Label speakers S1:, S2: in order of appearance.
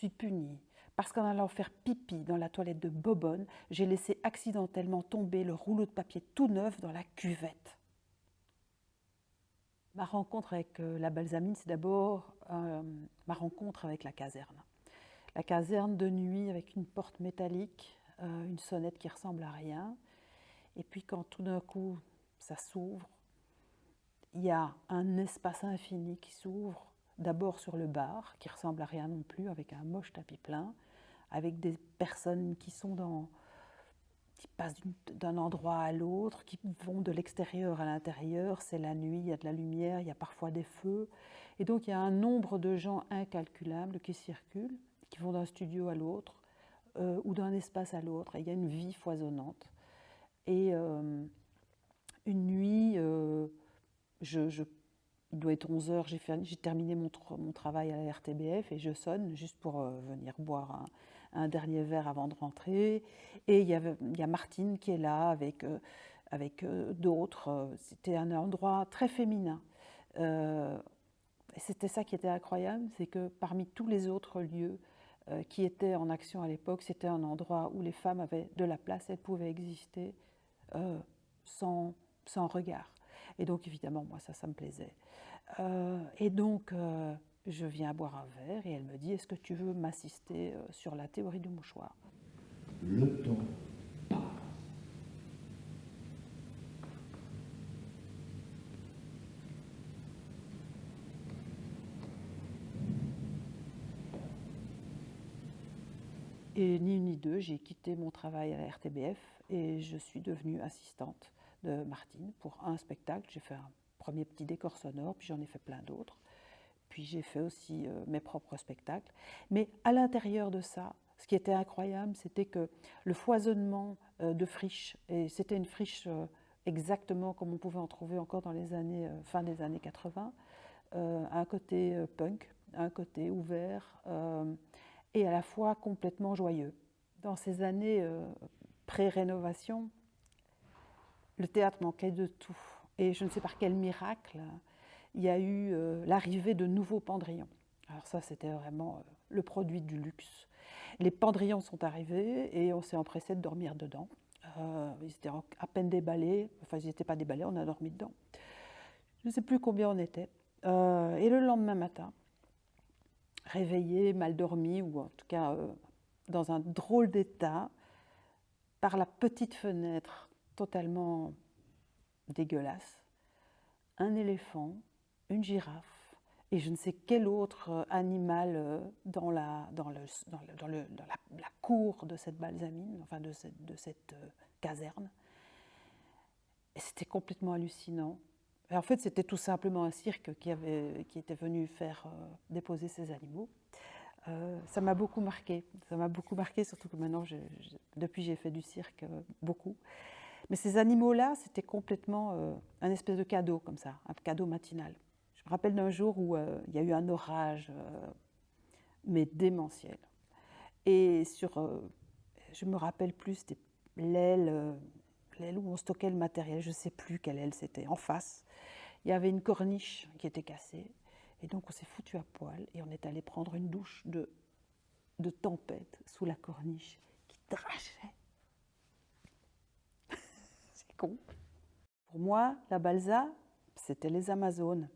S1: suis punie parce qu'en allant faire pipi dans la toilette de Bobonne, j'ai laissé accidentellement tomber le rouleau de papier tout neuf dans la cuvette. Ma rencontre avec la balsamine, c'est d'abord ma rencontre avec la caserne. La caserne de nuit avec une porte métallique, une sonnette qui ressemble à rien. Et puis quand tout d'un coup ça s'ouvre, il y a un espace infini qui s'ouvre, d'abord sur le bar, qui ressemble à rien non plus, avec un moche tapis plein, avec des personnes qui passent d'un endroit à l'autre, qui vont de l'extérieur à l'intérieur. C'est la nuit, il y a de la lumière, il y a parfois des feux. Et donc il y a un nombre de gens incalculables qui circulent, qui vont d'un studio à l'autre, ou d'un espace à l'autre. Et il y a une vie foisonnante. Et une nuit, il doit être 11 heures, j'ai terminé mon travail à la RTBF et je sonne juste pour venir boire un dernier verre avant de rentrer. Et il y a Martine qui est là avec d'autres. C'était un endroit très féminin. Et c'était ça qui était incroyable, c'est que parmi tous les autres lieux qui étaient en action à l'époque, c'était un endroit où les femmes avaient de la place, elles pouvaient exister sans regard. Et donc évidemment, moi ça me plaisait. Et donc je viens boire un verre et elle me dit, est-ce que tu veux m'assister sur la théorie du mouchoir?
S2: Le temps passe.
S1: Et ni une ni deux, j'ai quitté mon travail à la RTBF et je suis devenue assistante de Martine pour un spectacle. J'ai fait un premier petit décor sonore, puis j'en ai fait plein d'autres. Puis j'ai fait aussi mes propres spectacles. Mais à l'intérieur de ça, ce qui était incroyable, c'était que le foisonnement de friches, et c'était une friche exactement comme on pouvait en trouver encore dans les années, fin des années 80, un côté punk, un côté ouvert, et à la fois complètement joyeux. Dans ces années pré-rénovation, le théâtre manquait de tout. Et je ne sais par quel miracle, il y a eu l'arrivée de nouveaux pendrillons. Alors ça, c'était vraiment le produit du luxe. Les pendrillons sont arrivés et on s'est empressé de dormir dedans. Ils étaient à peine déballés, enfin ils n'étaient pas déballés, on a dormi dedans. Je ne sais plus combien on était. Et le lendemain matin, réveillé, mal dormi, ou en tout cas dans un drôle d'état, par la petite fenêtre totalement dégueulasse, un éléphant, une girafe et je ne sais quel autre animal dans la cour de cette balsamine, enfin de cette caserne. Et c'était complètement hallucinant. Et en fait, c'était tout simplement un cirque qui était venu faire déposer ces animaux. Ça m'a beaucoup marqué. Ça m'a beaucoup marqué, surtout que maintenant, depuis, j'ai fait du cirque beaucoup. Mais ces animaux-là, c'était complètement un espèce de cadeau, comme ça, un cadeau matinal. Je me rappelle d'un jour où il y a eu un orage, mais démentiel. Et je me rappelle plus, c'était l'aile où on stockait le matériel, je ne sais plus quelle aile c'était, en face. Il y avait une corniche qui était cassée. Et donc on s'est foutu à poil et on est allé prendre une douche de tempête sous la corniche qui trachait. C'est con. Pour moi, la balsa, c'était les Amazones.